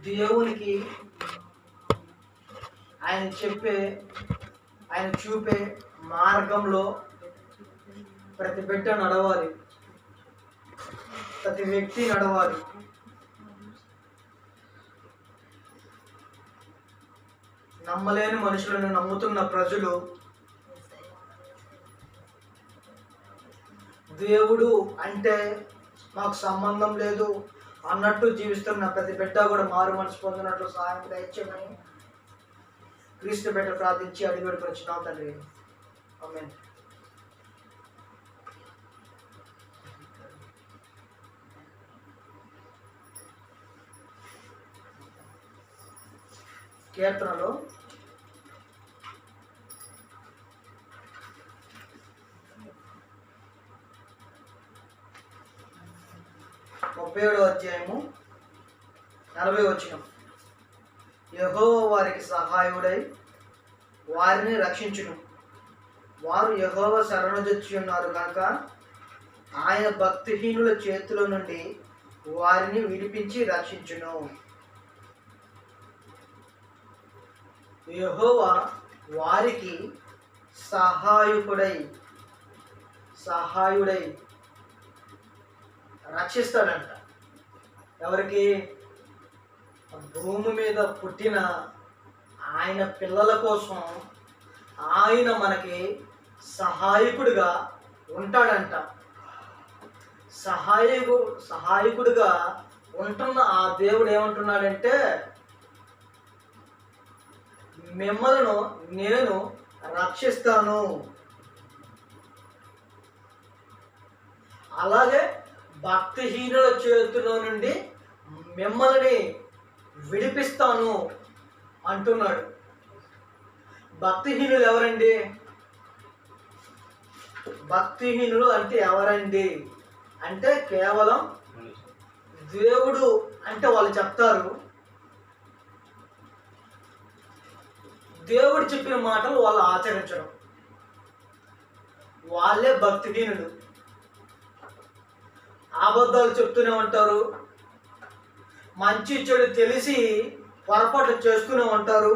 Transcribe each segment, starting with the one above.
దేవునికి ఆయన చూపే మార్గంలో ప్రతి బిడ్డ నడవాలి, ప్రతి వ్యక్తి నడవాలి. నమ్మలేని మనుషులను నమ్ముతున్న ప్రజలు దేవుడు అంటే మాకు సంబంధం లేదు అన్నట్టు జీవిస్తున్న ప్రతి బిడ్డ కూడా మారు మనసు పొందినట్లు సహాయం దయచేయమని క్రీస్తు బిడ్డ ప్రార్థించి అడిగి వచ్చినాం తండ్రి. ఆమేన్. కీర్తనలో 37వ అధ్యాయము 40వ వచనం. యెహోవా వారికి సహాయుడై వారిని రక్షించును. వారు యెహోవా శరణుజొచ్చి ఉన్నారు కనుక ఆయన భక్తిహీనుల చేతుల నుండి వారిని విడిపించి రక్షించును. యెహోవా వారికి సహాయుడై రక్షిస్తాడంట. ఎవరికి? భూమి మీద పుట్టిన ఆయన పిల్లల కోసం ఆయన మనకి సహాయకుడిగా ఉంటాడంట. సహాయకుడిగా ఉంటున్న ఆ దేవుడు ఏమంటున్నాడంటే, మిమ్మల్ని నేను రక్షిస్తాను, అలాగే భక్తిహీనుల చేతిలో నుండి మిమ్మల్ని విడిపిస్తాను అంటున్నాడు. భక్తిహీనులు ఎవరండి? భక్తిహీనులు అంటే ఎవరండి అంటే కేవలం దేవుడు అంటే వాళ్ళు చెప్తారు, దేవుడు చెప్పిన మాటలు వాళ్ళు ఆచరించడం, వాళ్ళే భక్తిహీనులు. అబద్ధాలు చెప్తూనే ఉంటారు, మంచి చెడు తెలిసి పొరపాట్లు చేస్తూనే ఉంటారు.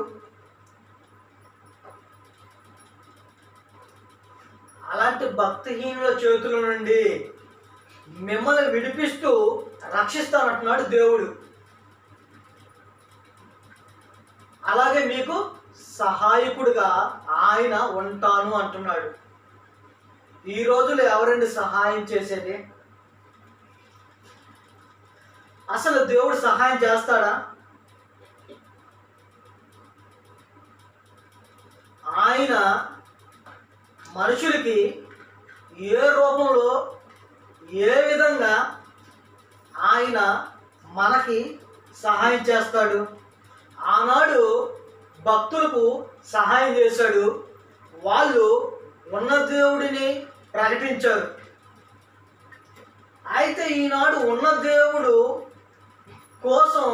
అలాంటి భక్తిహీనుల చేతుల నుండి మిమ్మల్ని విడిపిస్తూ రక్షిస్తానంటున్నాడు దేవుడు. అలాగే మీకు సహాయకుడిగా ఆయన ఉంటాను అంటున్నాడు. ఈ రోజులో ఎవరండి సహాయం చేసేది? అసలు దేవుడు సహాయం చేస్తాడా? ఆయన మనుషులకి ఏ రూపంలో ఏ విధంగా ఆయన మనకి సహాయం చేస్తాడు? ఆనాడు భక్తులకు సహాయం చేశాడు, వాళ్ళు ఉన్న దేవుడిని ప్రకటించారు. అయితే ఈనాడు ఉన్న దేవుడు కోసం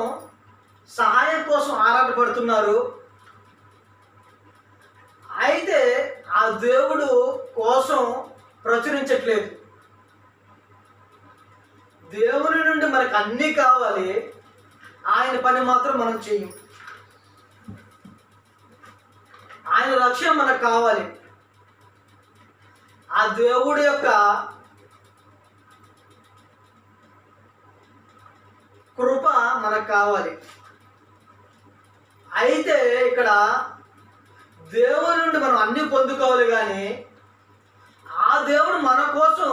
సహాయం కోసం ఆరాటపడుతున్నారు. అయితే ఆ దేవుడు కోసం ప్రచురించట్లేదు. దేవుని నుండి మనకు అన్నీ కావాలి, ఆయన పని మాత్రం మనం చెయ్యం. ఆయన లక్ష్యం మనకు కావాలి, ఆ దేవుడి యొక్క కృప మనకు కావాలి. అయితే ఇక్కడ దేవుని నుండి మనం అన్ని పొందుకోవాలి, కానీ ఆ దేవుడు మన కోసం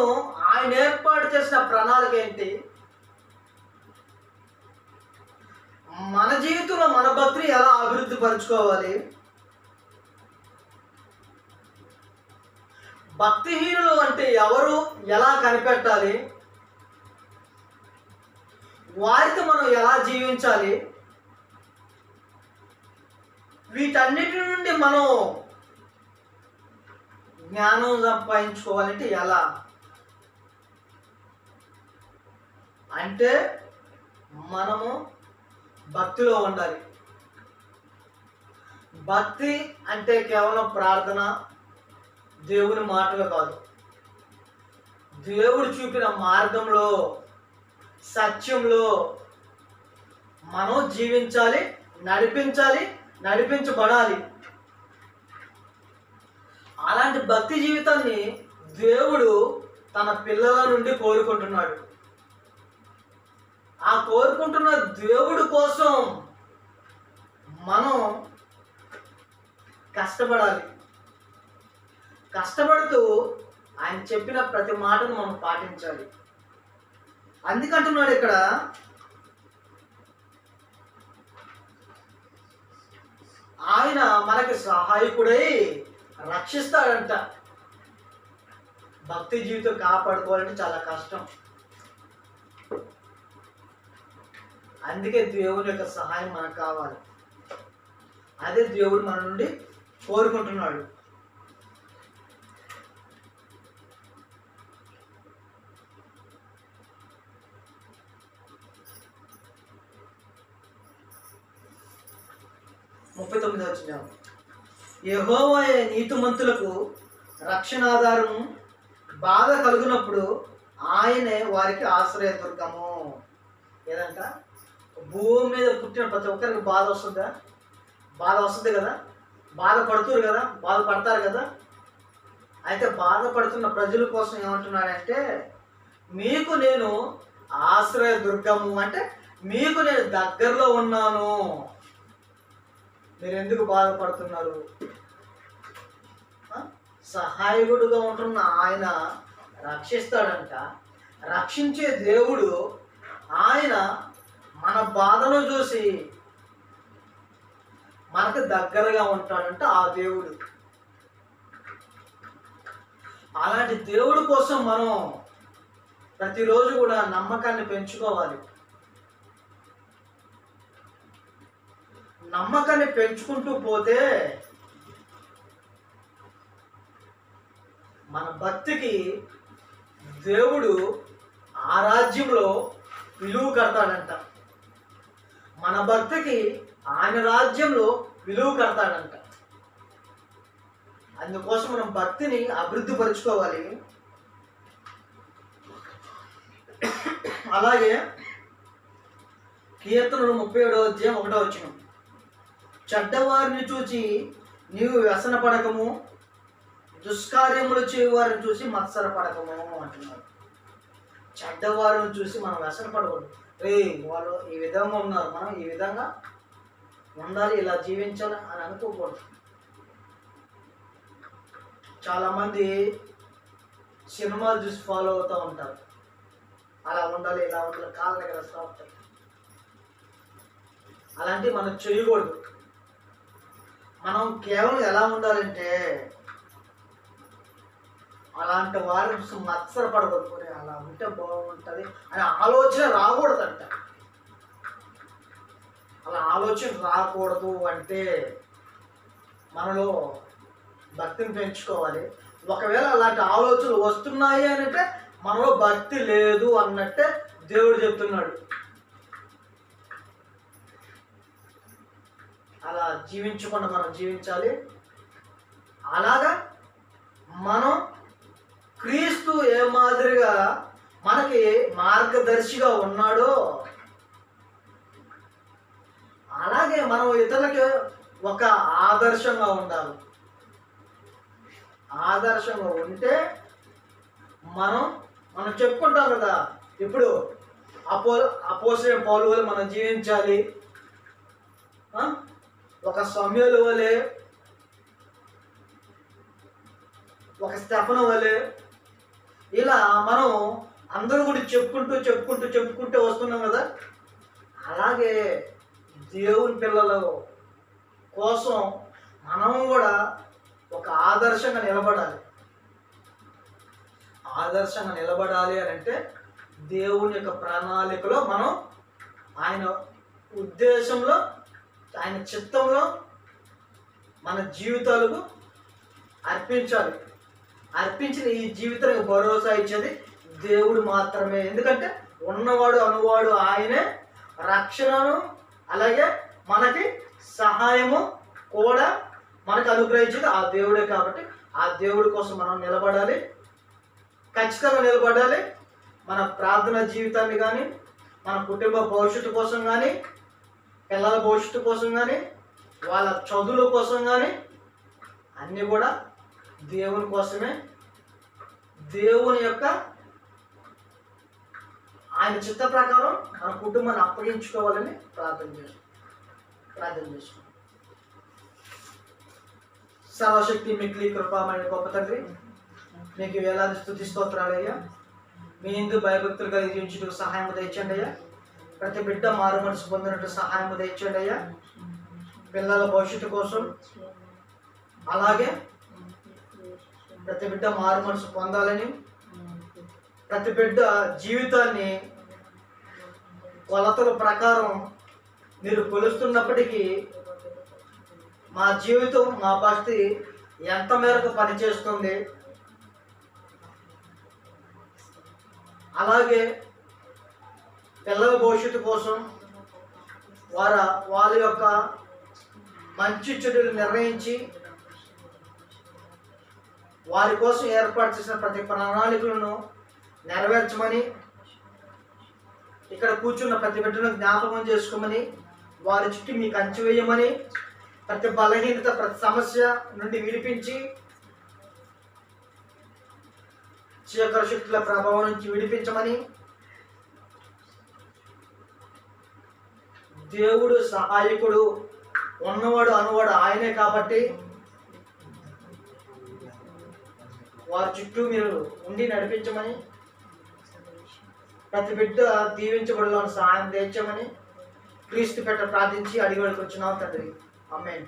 ఆయన ఏర్పాటు చేసిన ప్రణాళిక ఏంటి? మన జీవితంలో మన భక్తిని ఎలా అభివృద్ధి పరుచుకోవాలి? భక్తిహీనులు అంటే ఎవరు, ఎలా కనిపెట్టాలి, వారితో మనం ఎలా జీవించాలి, వీటన్నిటి నుండి మనం జ్ఞానం సంపాదించుకోవాలంటే ఎలా అంటే మనము భక్తిలో ఉండాలి. భక్తి అంటే కేవలం ప్రార్థన, దేవుని మాటలు కాదు. దేవుడు చూపిన మార్గంలో, సత్యంలో మనం జీవించాలి, నడిపించాలి, నడిపించబడాలి. అలాంటి భక్తి జీవితాన్ని దేవుడు తన పిల్లల నుండి కోరుకుంటున్నాడు. ఆ కోరుకుంటున్న దేవుడు కోసం మనం కష్టపడాలి. కష్టపడుతూ ఆయన చెప్పిన ప్రతి మాటను మనం పాటించాలి. అందుకంటున్నాడు ఇక్కడ, ఆయన మనకి సహాయకుడై రక్షిస్తాడంట. భక్తి జీవితం కాపాడుకోవాలంటే చాలా కష్టం. అందుకే దేవుని యొక్క సహాయం మనకు కావాలి. అదే దేవుడు మన నుండి కోరుకుంటున్నాడు. ముప్పై 39వ వచనం, యెహోవాయే నీతిమంతులకు రక్షణాధారము, బాధ కలుగునప్పుడు ఆయనే వారికి ఆశ్రయదుర్గము. ఏదంట, భూమి మీద పుట్టిన ప్రతి ఒక్కరికి బాధ వస్తుందా? బాధ వస్తుంది కదా, బాధపడుతురు కదా, బాధపడతారు కదా. అయితే బాధపడుతున్న ప్రజల కోసం ఏమంటున్నాడంటే, మీకు నేను ఆశ్రయదుర్గము, అంటే మీకు నేను దగ్గరలో ఉన్నాను. మీరు ఎందుకు బాధపడుతున్నారు? సహాయకుడుగా ఉంటున్న ఆయన రక్షిస్తాడంట. రక్షించే దేవుడు ఆయన మన బాధను చూసి మనకు దగ్గరగా ఉంటాడంట ఆ దేవుడు. అలాంటి దేవుడి కోసం మనం ప్రతిరోజు కూడా నమ్మకాన్ని పెంచుకోవాలి. నమ్మకాన్ని పెంచుకుంటూ పోతే మన భక్తికి దేవుడు ఆ రాజ్యంలో విలువ కడతాడంట. మన భక్తికి ఆయన రాజ్యంలో విలువ కడతాడంట. అందుకోసం మనం భక్తిని అభివృద్ధి పరుచుకోవాలి. అలాగే కీర్తనలు 37వ అధ్యాయం 1వ వచనం, చెడ్డవారిని చూచి నీవు వ్యసన పడకము, దుష్కార్యములు చేయవారిని చూసి మత్సర పడకము అంటున్నారు. చెడ్డవారిని చూసి మనం వ్యసన పడకూడదు. వాళ్ళు ఈ విధంగా ఉన్నారు, మనం ఈ విధంగా ఉండాలి, ఇలా జీవించాలి అని అనుకోకూడదు. చాలామంది సినిమాలు చూసి ఫాలో అవుతూ ఉంటారు. అలా ఉండాలి, ఇలా ఉండాలి, కాళ్ళ దగ్గర వస్తాయి. అలాంటివి మనం చేయకూడదు. మనం కేవలం ఎలా ఉండాలంటే, అలాంటి వారి మత్సరపడకూడదు. అలా ఉంటే బాగుంటుంది అనే ఆలోచన రాకూడదంట. అలా ఆలోచన రాకూడదు అంటే మనలో భక్తిని పెంచుకోవాలి. ఒకవేళ అలాంటి ఆలోచనలు వస్తున్నాయి అని అంటే మనలో భక్తి లేదు అన్నట్టే దేవుడు చెప్తున్నాడు. అలా జీవించకుండా మనం జీవించాలి. అలాగా మనం క్రీస్తు ఏ మాదిరిగా మనకి మార్గదర్శిగా ఉన్నాడో అలాగే మనం ఇతరులకి ఒక ఆదర్శంగా ఉండాలి. ఆదర్శంగా ఉంటే మనం చెప్పుకుంటాం కదా, ఇప్పుడు అపోస్తలుడైన పౌలు వలె మనం జీవించాలి, ఒక సమూయేలు వలె, ఒక స్టెఫను వలె, ఇలా మనం అందరూ కూడా చెప్పుకుంటూ వస్తున్నాం కదా. అలాగే దేవుని పిల్లల కోసం మనం కూడా ఒక ఆదర్శంగా నిలబడాలి. ఆదర్శంగా నిలబడాలి అని అంటే దేవుని యొక్క ప్రణాళికలో మనం ఆయన ఉద్దేశంలో, ఆయన చిత్తంలో మన జీవితాలకు అర్పించాలి. అర్పించిన ఈ జీవితానికి భరోసా ఇచ్చేది దేవుడు మాత్రమే. ఎందుకంటే ఉన్నవాడు అనువాడు ఆయనే. రక్షణను అలాగే మనకి సహాయము కూడా మనకు అనుగ్రహించేది ఆ దేవుడే. కాబట్టి ఆ దేవుడి కోసం మనం నిలబడాలి, ఖచ్చితంగా నిలబడాలి. మన ప్రార్థన జీవితాన్ని కానీ, మన కుటుంబ భవిష్యత్తు కోసం కానీ, పిల్లల భవిష్యత్తు కోసం కానీ వాళ్ళ చదువుల కోసం కానీ అన్నీ కూడా దేవుని కోసమే, దేవుని యొక్క ఆయన చిత్త ప్రకారం మన కుటుంబాన్ని అప్పగించుకోవాలని ప్రార్థన చేసుకుంటాం. సర్వశక్తి మిక్కిలి కృపామణి గొప్ప తండ్రి, మీకు వేలాది స్తుతి స్తోత్రాలయ్యా. మీ హిందూ భయభక్తులు కలిగి జీవించుటకు సహాయం దయచండి అయ్యా. ప్రతి బిడ్డ మారు మనసు పొందినట్టు సహాయం దయచండి అయ్యా. పిల్లల భవిష్యత్తు కోసం, అలాగే ప్రతి బిడ్డ మారు మనసు పొందాలని, ప్రతి బిడ్డ జీవితాన్ని కొలతల ప్రకారం మీరు కొలుస్తున్నప్పటికీ మా జీవితం, మా భక్తి ఎంత మేరకు పనిచేస్తుంది, అలాగే పిల్లల భవిష్యత్తు కోసం వాళ్ళ యొక్క మంచి చెడులు నిర్ణయించి వారి కోసం ఏర్పాటు చేసిన ప్రతి ప్రణాళికలను నెరవేర్చమని, ఇక్కడ కూర్చున్న ప్రతి బిడ్డను జ్ఞాపకం చేసుకోమని, వారి చుట్టూ మీకు కంచి వేయమని, ప్రతి బలహీనత, ప్రతి సమస్య నుండి విడిపించి, చీకటి శక్తుల ప్రభావం నుంచి విడిపించమని, దేవుడు సహాయకుడు, ఉన్నవాడు అనువాడు ఆయనే కాబట్టి వారి చుట్టూ మీరు ఉండి నడిపించమని, ప్రతి బిడ్డ దీవించబడులను సహాయం తెచ్చమని క్రీస్తు పెట్ట ప్రార్థించి అడిగి వచ్చినాం తండ్రి. ఆమేన్.